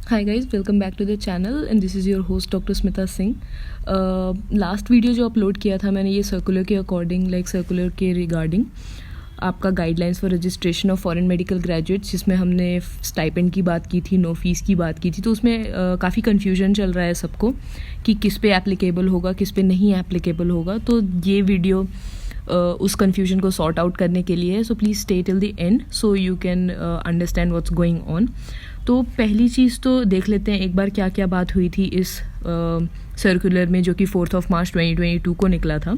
Hi guys, welcome back to the channel and this is your host Dr. Smita Singh. Last video जो upload किया था मैंने ये circular के according circular के रिगार्डिंग आपका guidelines for registration of foreign medical graduates, जिसमें हमने स्टाइपेंड की बात की थी, नो फीस की बात की थी। तो उसमें काफ़ी कन्फ्यूजन चल रहा है सबको कि किस पे एप्लीकेबल होगा, किस पे नहीं एप्लीकेबल होगा। तो ये वीडियो उस कन्फ्यूजन को सॉर्ट आउट करने के लिए है। सो please stay till the and so you can understand what's going on. तो पहली चीज़ तो देख लेते हैं एक बार क्या क्या बात हुई थी इस सर्कुलर में, जो कि 4 मार्च 2022 को निकला था।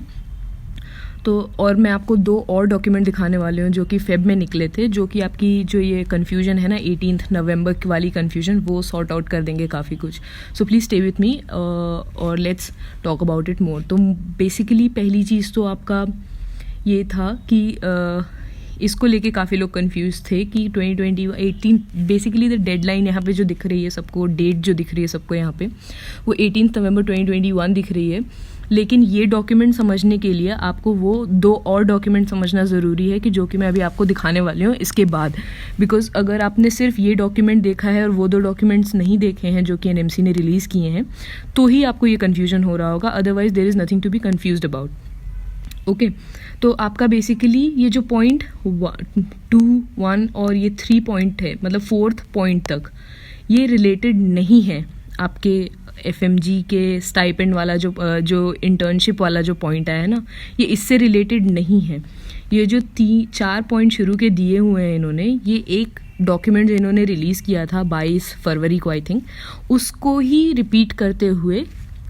तो और मैं आपको 2 और डॉक्यूमेंट दिखाने वाले हूँ जो कि फेब में निकले थे, जो कि आपकी जो ये कन्फ्यूजन है ना 18 नवंबर वाली कन्फ्यूजन, वो सॉर्ट आउट कर देंगे काफ़ी कुछ। So please stay with me और let's talk about it more. तो बेसिकली पहली चीज़ तो आपका ये था कि इसको लेके काफ़ी लोग कंफ्यूज थे कि 2018 बेसिकली द डेडलाइन यहाँ पे जो दिख रही है सबको, डेट जो दिख रही है सबको यहाँ पे, वो 18 नवंबर 2021 दिख रही है। लेकिन ये डॉक्यूमेंट समझने के लिए आपको वो 2 और डॉक्यूमेंट समझना ज़रूरी है कि जो कि मैं अभी आपको दिखाने वाली हूँ इसके बाद। बिकॉज अगर आपने सिर्फ ये डॉक्यूमेंट देखा है और वो 2 डॉक्यूमेंट्स नहीं देखे हैं जो कि एनएमसी ने रिलीज़ किए हैं, तो ही आपको ये कन्फ्यूजन हो रहा होगा। Otherwise there is nothing to be confused about. Okay तो आपका बेसिकली ये जो पॉइंट 2, 1 और ये 3 पॉइंट है, मतलब 4th पॉइंट तक ये रिलेटेड नहीं है आपके एफएमजी के स्टाइपेंड वाला जो इंटर्नशिप वाला जो पॉइंट आया है ना, ये इससे रिलेटेड नहीं है। ये जो 4 पॉइंट शुरू के दिए हुए हैं इन्होंने, ये एक डॉक्यूमेंट जो इन्होंने रिलीज़ किया था 22 फरवरी को आई थिंक, उसको ही रिपीट करते हुए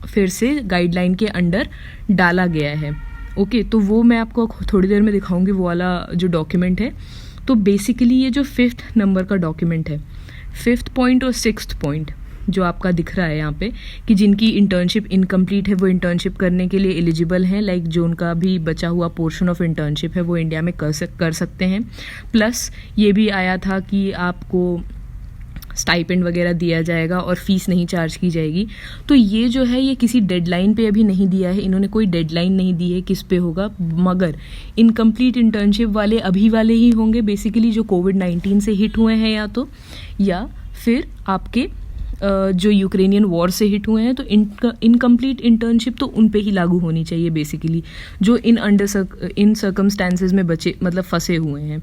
फिर से गाइडलाइन के अंडर डाला गया है। ओके तो वो मैं आपको थोड़ी देर में दिखाऊंगी, वो वाला जो डॉक्यूमेंट है। तो बेसिकली ये जो 5th नंबर का डॉक्यूमेंट है, 5th पॉइंट और 6th पॉइंट जो आपका दिख रहा है यहाँ पे कि जिनकी इंटर्नशिप इनकम्प्लीट है वो इंटर्नशिप करने के लिए एलिजिबल हैं, जो उनका भी बचा हुआ पोर्शन ऑफ इंटर्नशिप है वो इंडिया में कर सकते हैं। प्लस ये भी आया था कि आपको स्टाइपेंड वगैरह दिया जाएगा और फीस नहीं चार्ज की जाएगी। तो ये जो है ये किसी डेडलाइन पे अभी नहीं दिया है, इन्होंने कोई डेडलाइन नहीं दी है किस पे होगा, मगर इनकम्प्लीट इंटर्नशिप वाले अभी वाले ही होंगे बेसिकली जो कोविड-19 से हिट हुए हैं, या फिर आपके जो यूक्रेनियन वॉर से हिट हुए हैं। तो इनकम्प्लीट इंटर्नशिप तो उन पे ही लागू होनी चाहिए बेसिकली, जो इन सर्कमस्टांसेस में बचे मतलब फंसे हुए हैं।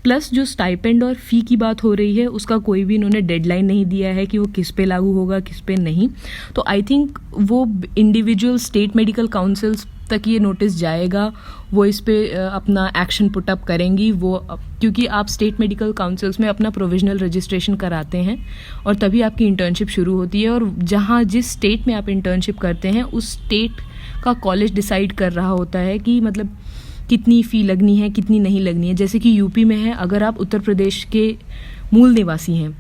प्लस जो स्टाइपेंड और फ़ी की बात हो रही है उसका कोई भी इन्होंने डेडलाइन नहीं दिया है कि वो किस पे लागू होगा किस पे नहीं। तो आई थिंक वो इंडिविजुअल स्टेट मेडिकल काउंसिल्स तक ये नोटिस जाएगा, वो इस पे अपना एक्शन पुटअप करेंगी। वो क्योंकि आप स्टेट मेडिकल काउंसिल्स में अपना प्रोविजनल रजिस्ट्रेशन कराते हैं और तभी आपकी इंटर्नशिप शुरू होती है, और जिस स्टेट में आप इंटर्नशिप करते हैं उस स्टेट का कॉलेज डिसाइड कर रहा होता है कि मतलब कितनी फ़ी लगनी है कितनी नहीं लगनी है। जैसे कि यूपी में है, अगर आप उत्तर प्रदेश के मूल निवासी हैं,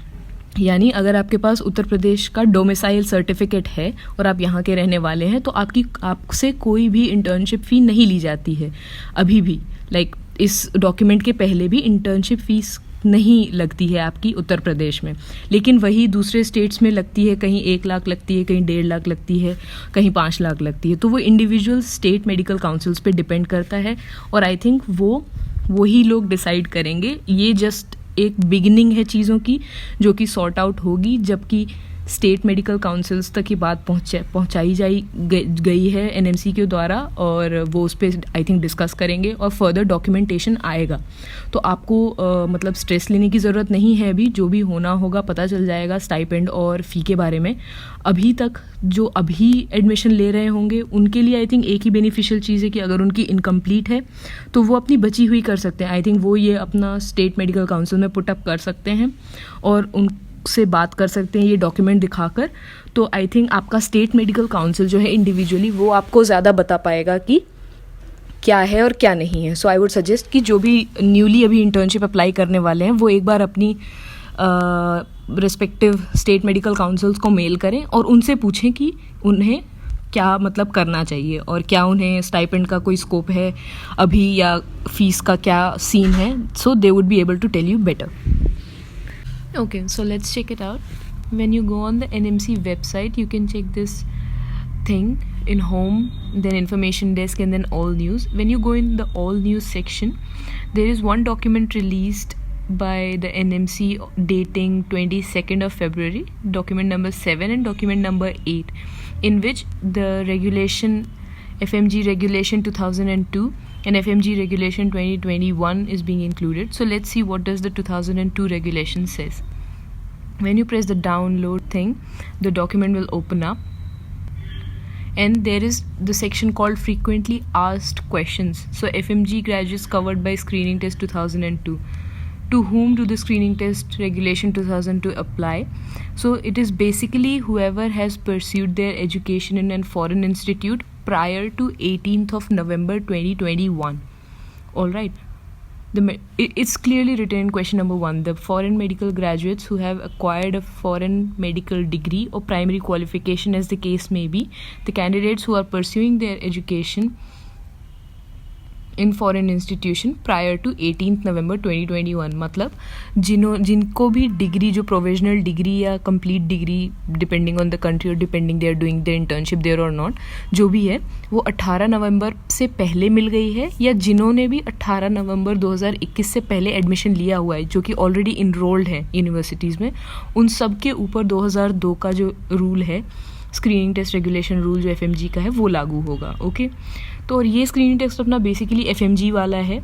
यानी अगर आपके पास उत्तर प्रदेश का डोमिसाइल सर्टिफिकेट है और आप यहाँ के रहने वाले हैं, तो आपसे कोई भी इंटर्नशिप फ़ी नहीं ली जाती है अभी भी। इस डॉक्यूमेंट के पहले भी इंटर्नशिप फीस नहीं लगती है आपकी उत्तर प्रदेश में, लेकिन वही दूसरे स्टेट्स में लगती है। कहीं 1 लाख लगती है, कहीं 1.5 लाख लगती है, कहीं 5 लाख लगती है। तो वो इंडिविजुअल स्टेट मेडिकल काउंसिल्स पे डिपेंड करता है, और आई थिंक वही लोग डिसाइड करेंगे। ये जस्ट एक बिगिनिंग है चीज़ों की जो कि सॉर्ट आउट होगी, जबकि स्टेट मेडिकल काउंसिल्स तक की बात पहुंचाई गई है एनएमसी के द्वारा, और वो उस पर आई थिंक डिस्कस करेंगे और फर्दर डॉक्यूमेंटेशन आएगा। तो आपको मतलब स्ट्रेस लेने की ज़रूरत नहीं है, अभी जो भी होना होगा पता चल जाएगा स्टाइपेंड और फ़ी के बारे में। अभी तक जो अभी एडमिशन ले रहे होंगे उनके लिए आई थिंक एक ही बेनिफिशियल चीज़ है कि अगर उनकी इनकम्प्लीट है तो वो अपनी बची हुई कर सकते हैं। आई थिंक वो ये अपना स्टेट मेडिकल काउंसिल में पुटअप कर सकते हैं और से बात कर सकते हैं ये डॉक्यूमेंट दिखाकर। तो आई थिंक आपका स्टेट मेडिकल काउंसिल जो है इंडिविजुअली वो आपको ज़्यादा बता पाएगा कि क्या है और क्या नहीं है। सो आई वुड सजेस्ट कि जो भी न्यूली अभी इंटर्नशिप अप्लाई करने वाले हैं वो एक बार अपनी रिस्पेक्टिव स्टेट मेडिकल काउंसिल्स को मेल करें और उनसे पूछें कि उन्हें क्या मतलब करना चाहिए और क्या उन्हें स्टाइपेंड का कोई स्कोप है अभी, या फीस का क्या सीन है। So they would be able to tell you better. Okay, so let's check it out. When you go on the NMC website, you can check this thing in home, then information desk, and then all news. When you go in the all news section, there is one document released by the NMC dating 22nd of February, document number 7 and document number 8, in which the regulation FMG regulation 2002 and FMG regulation 2021 is being included. So let's see what does the 2002 regulation says. When you press the download thing, the document will open up, and there is the section called frequently asked questions. So FMG graduates covered by screening test 2002. To whom do the screening test regulation 2002 apply? So it is basically whoever has pursued their education in a foreign institute prior to 18th of November 2021. All right. It's clearly written in question number 1. The foreign medical graduates who have acquired a foreign medical degree or primary qualification, as the case may be, the candidates who are pursuing their education in foreign institution prior to 18th November 2021. मतलब जिनको भी degree, जो provisional degree या complete degree, depending on the country और depending they are doing the internship there और not, जो भी है वो 18 नवंबर से पहले मिल गई है, या जिन्होंने भी 18 नवंबर 2021 से पहले एडमिशन लिया हुआ है, जो कि ऑलरेडी इनरोल्ड है यूनिवर्सिटीज़ में, उन सब के ऊपर 2002 का जो रूल है, स्क्रीनिंग टेस्ट रेगुलेशन रूल जो एफएमजी का है, वो लागू होगा. ओके. तो और ये स्क्रीनिंग टेस्ट अपना बेसिकली एफएमजी वाला है.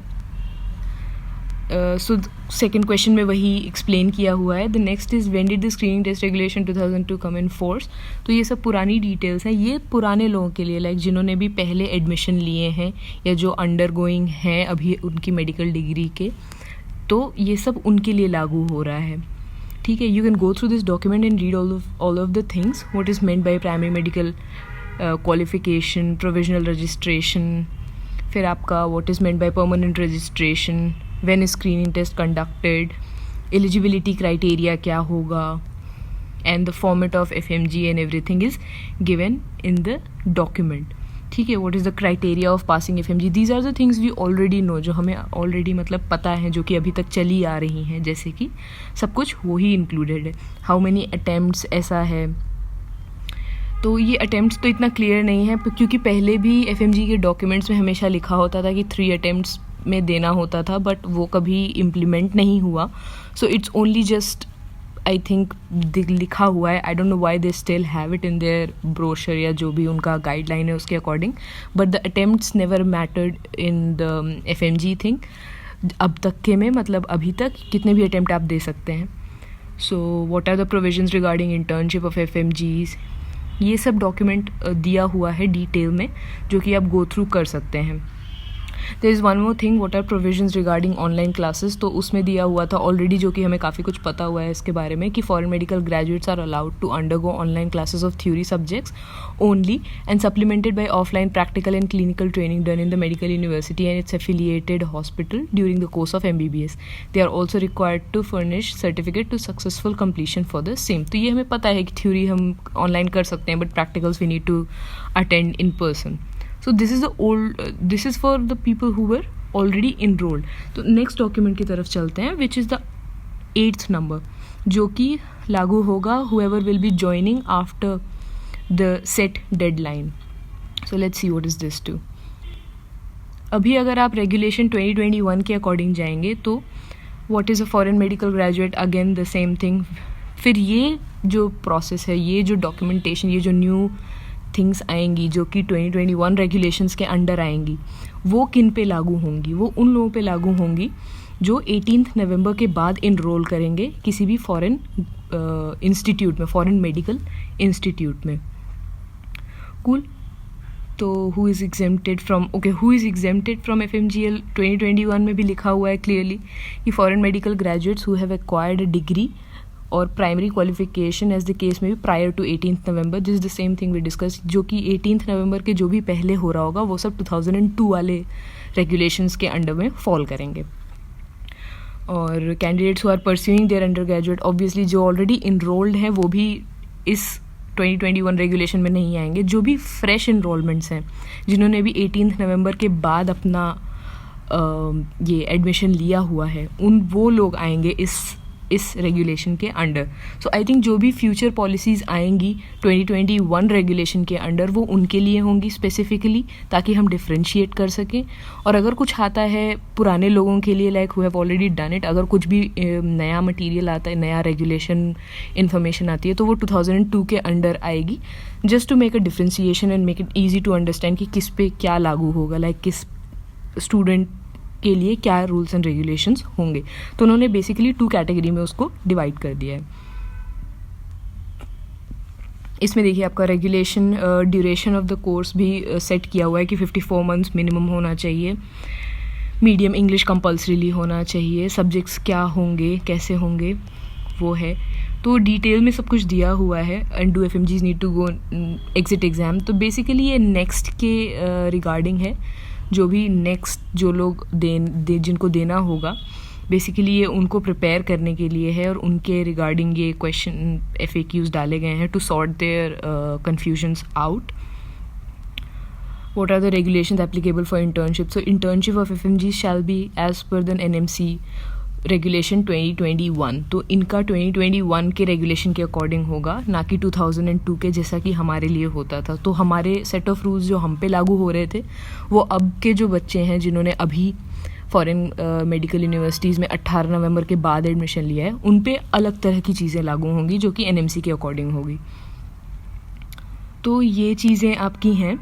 सो सेकंड क्वेश्चन में वही एक्सप्लेन किया हुआ है. The next is when did the screening test regulation 2002 come in force. तो ये सब पुरानी डिटेल्स हैं. ये पुराने लोगों के लिए, लाइक जिन्होंने भी पहले एडमिशन लिए हैं या जो अंडर गोइंग हैं अभी उनकी मेडिकल डिग्री के, तो ये सब उनके लिए लागू हो रहा है. ठीक है. You can go through this document and read all of the things, what is meant by primary medical qualification, provisional registration, फिर आपका what is meant by permanent registration, when is screening test conducted, eligibility criteria क्या होगा, and the format of FMG and everything is given in the document. ठीक है. What is the criteria of passing FMG. These are the things we already no, जो हमें already मतलब पता है, जो कि अभी तक चली आ रही हैं, जैसे कि सब कुछ वो ही इंक्लूडेड है. हाउ मेनी अटेम्प्ट्स ऐसा है. तो ये अटेम्प्ट्स तो इतना क्लियर नहीं है, क्योंकि पहले भी एफएमजी के डॉक्यूमेंट्स में हमेशा लिखा होता था कि 3 अटेम्प्ट्स में देना होता था, बट वो कभी इम्प्लीमेंट नहीं हुआ. So it's only just I think लिखा हुआ है. I don't know why they still have it in their brochure या जो भी उनका गाइडलाइन है उसके according, but the attempts never mattered in the FMG thing. अब तक के में मतलब अभी तक कितने भी अटेम्प्ट आप दे सकते हैं. So what are the provisions regarding internship of FMGs, ये सब डॉक्यूमेंट दिया हुआ है डिटेल में, जो कि आप गो थ्रू कर सकते हैं. There is one more thing, what are provisions regarding online classes. तो उसमें दिया हुआ था ऑलरेडी, जो कि हमें काफ़ी कुछ पता हुआ है इसके बारे में, कि foreign medical graduates are allowed to undergo online classes of theory subjects only and supplemented by offline practical and clinical training done in the medical university and its affiliated hospital during the course of MBBS. They are also required to furnish certificate to successful completion for the same. तो ये हमें पता है कि theory हम online कर सकते हैं, but practicals we need to attend in person. So this is for the people who were already enrolled. तो नेक्स्ट डॉक्यूमेंट की तरफ चलते हैं, which is the 8th number, जो कि लागू होगा whoever will be joining after the set deadline. So let's see what is this too. अभी अगर आप रेगुलेशन 2021 के अकॉर्डिंग जाएंगे तो what is a foreign medical graduate, again the same thing. फिर ये जो प्रोसेस है, ये जो डॉक्यूमेंटेशन, ये जो न्यू थिंग्स आएंगी जो कि 2021 रेगुलेशंस के अंडर आएंगी, वो किन पे लागू होंगी. वो उन लोगों पे लागू होंगी जो 18th नवंबर के बाद इनरोल करेंगे किसी भी फॉरेन इंस्टीट्यूट में, फॉरेन मेडिकल इंस्टीट्यूट में. कूल. तो who is exempted from FMGL 2021 में भी लिखा हुआ है क्लियरली कि foreign medical graduates who have acquired a degree और primary qualification as the case में भी prior to 18th November. This is the same thing we discuss, जो कि 18th नवंबर के जो भी पहले हो रहा होगा वो सब 2002 वाले रेगुलेशंस के अंडर में फॉल करेंगे. और candidates who are pursuing their undergraduate, obviously जो ऑलरेडी इनरोल्ड हैं वो भी इस 2021 रेगुलेशन में नहीं आएंगे. जो भी फ्रेश इनरोलमेंट्स हैं, जिन्होंने भी 18th नवंबर के बाद अपना ये एडमिशन लिया हुआ है, वो लोग आएंगे इस इस रेगुलेशन के अंडर. सो आई थिंक जो भी फ्यूचर पॉलिसीज़ आएंगी 2021 रेगुलेशन के अंडर वो उनके लिए होंगी स्पेसिफिकली, ताकि हम डिफ्रेंशिएट कर सकें. और अगर कुछ आता है पुराने लोगों के लिए like who have already done it, अगर कुछ भी नया मटेरियल आता है, नया रेगुलेशन इन्फॉर्मेशन आती है, तो वो 2002 के अंडर आएगी, just to make a differentiation and make it easy to understand कि किस पे क्या लागू होगा, लाइक किस स्टूडेंट के लिए क्या रूल्स एंड रेगुलेशंस होंगे. तो उन्होंने बेसिकली 2 कैटेगरी में उसको डिवाइड कर दिया है. इसमें देखिए आपका regulation duration of the course भी सेट किया हुआ है कि 54 मंथ्स मिनिमम होना चाहिए. मीडियम इंग्लिश कंपल्सरीली होना चाहिए. सब्जेक्ट्स क्या होंगे, कैसे होंगे, वो है. तो डिटेल में सब कुछ दिया हुआ है. And do FMGs need to go exit exam. तो बेसिकली ये नेक्स्ट के रिगार्डिंग है. जो भी नेक्स्ट जो लोग जिनको देना होगा, बेसिकली ये उनको प्रिपेयर करने के लिए है. और उनके रिगार्डिंग ये क्वेश्चन FAQs डाले गए हैं to sort their confusions out. What are the regulations applicable for internship? So internship of FMGs shall be as per the NMC regulation 2021. तो इनका 2021 के रेगुलेशन के अकॉर्डिंग होगा, ना कि 2002 के जैसा कि हमारे लिए होता था. तो हमारे सेट ऑफ रूल्स जो हम पे लागू हो रहे थे, वो अब के जो बच्चे हैं जिन्होंने अभी फॉरेन मेडिकल यूनिवर्सिटीज़ में 18 नवंबर के बाद एडमिशन लिया है, उन पे अलग तरह की चीज़ें लागू होंगी जो कि NMC के अकॉर्डिंग होगी. तो ये चीज़ें आपकी हैं.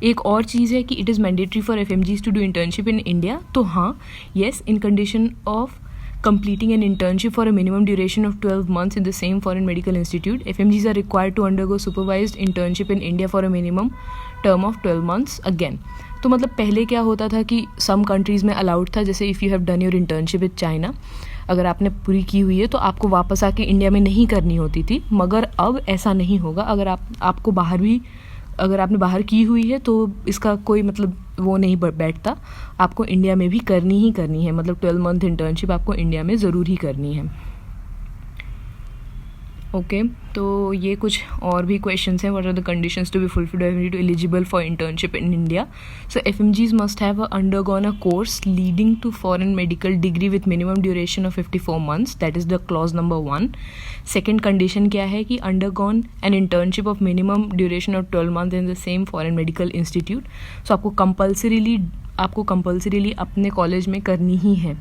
एक और चीज़ है कि it is mandatory for FMGs to do internship in India. तो हाँ, yes, in condition of completing an internship for a minimum duration of 12 months in the same foreign medical institute, FMGs are required to undergo supervised internship in India for a minimum term of 12 months again. तो मतलब पहले क्या होता था कि सम countries में allowed था, जैसे if you have done your internship with China, अगर आपने पूरी की हुई है तो आपको वापस आके इंडिया में नहीं करनी होती थी. मगर अब ऐसा नहीं होगा. अगर आपको बाहर भी, अगर आपने बाहर की हुई है तो इसका कोई मतलब वो नहीं बैठता. आपको इंडिया में भी करनी ही करनी है. मतलब 12 मंथ इंटर्नशिप आपको इंडिया में ज़रूर ही करनी है. ओके, तो ये कुछ और भी क्वेश्चंस हैं. What are the conditions to be fulfilled to eligible for internship in India? So FMGs must have undergone a course leading to foreign medical degree with minimum duration of 54 months. That is the clause number 1. Second condition क्या है कि undergone an internship of minimum duration of 12 month in the same foreign medical institute. So आपको compulsorily अपने college में करनी ही है.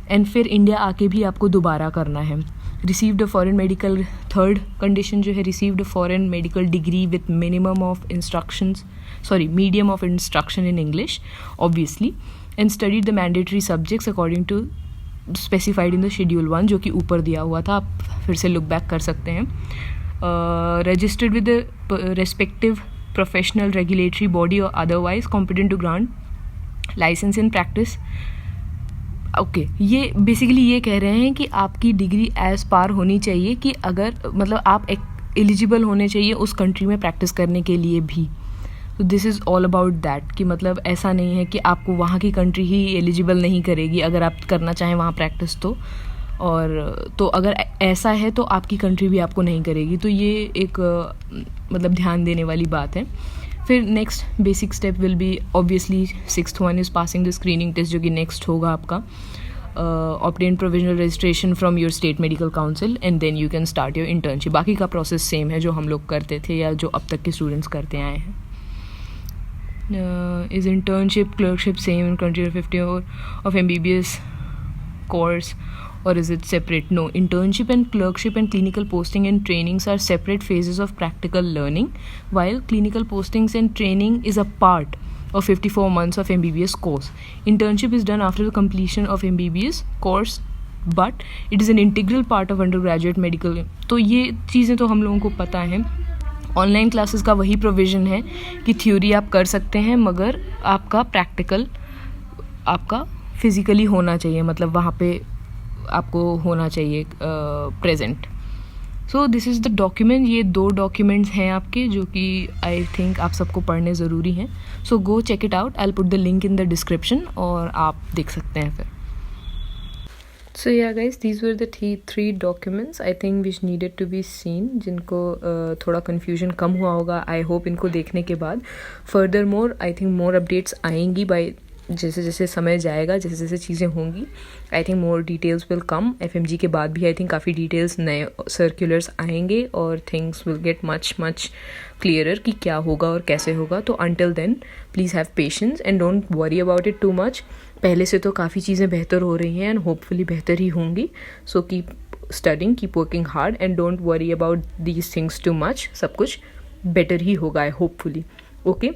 And फिर India आके भी आपको दोबारा करना है. Received a foreign medical, third condition जो है, received a foreign medical degree with medium of instruction in English obviously, and studied the mandatory subjects according to specified in the schedule 1 जो कि ऊपर दिया हुआ था. आप फिर से लुक बैक कर सकते हैं. Registered with the respective professional regulatory body और otherwise competent to grant licence in practice. Okay, ये बेसिकली ये कह रहे हैं कि आपकी डिग्री एज पार होनी चाहिए, कि अगर मतलब आप एलिजिबल होने चाहिए उस कंट्री में प्रैक्टिस करने के लिए भी. तो this is all about that, कि मतलब ऐसा नहीं है कि आपको वहाँ की कंट्री ही एलिजिबल नहीं करेगी अगर आप करना चाहें वहाँ प्रैक्टिस. तो अगर ऐसा है तो आपकी कंट्री भी आपको नहीं करेगी. तो ये एक मतलब ध्यान देने वाली बात है. फिर next basic step will be obviously 6th one is passing the screening test, जो कि नेक्स्ट होगा आपका. Obtain provisional registration from your state medical council and then you can start your internship. बाकी का प्रोसेस सेम है जो हम लोग करते थे या जो अब तक के स्टूडेंट्स करते आए हैं. Is internship clerkship same in country 50 of MBBS course, or is it separate? No, internship and clerkship and clinical posting and trainings are separate phases of practical learning, while clinical postings and training is a part of 54 months of MBBS course. Internship is done after the completion of MBBS course, but it is an integral part of undergraduate medical. तो ये चीज़ें तो हम लोगों को पता है. Online classes का वही प्रोविज़न है कि थ्योरी आप कर सकते हैं, मगर आपका प्रैक्टिकल आपका फिज़िकली होना चाहिए, मतलब वहाँ पे आपको होना चाहिए present. So this is the document. ये 2 डॉक्यूमेंट्स हैं आपके जो कि आई थिंक आप सबको पढ़ने ज़रूरी हैं. So go check it out. I will put the link in the description और आप देख सकते हैं फिर. So yeah guys, these were the three documents I think which needed to be seen, जिनको थोड़ा confusion कम हुआ होगा. I hope इनको देखने के बाद furthermore I think more updates आएंगी by जैसे जैसे समय जाएगा, जैसे जैसे चीज़ें होंगी, I think more details will come. FMG के बाद भी आई थिंक काफ़ी डिटेल्स नए सर्कुलर्स आएंगे और things will get much clearer कि क्या होगा और कैसे होगा। तो until then please have patience and don't worry about it too much. पहले से तो काफ़ी चीज़ें बेहतर हो रही हैं एंड होपफुली बेहतर ही होंगी। So keep studying, keep working hard and don't worry about these things too much. सब कुछ बेटर ही होगा hopefully. Okay,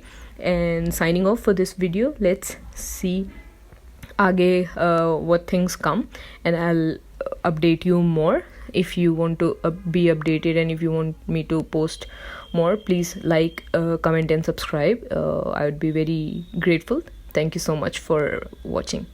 and signing off for this video. Let's see आगे what things come, and I'll update you more. If you want to be updated and if you want me to post more, please like, comment and subscribe. I would be very grateful. Thank you so much for watching.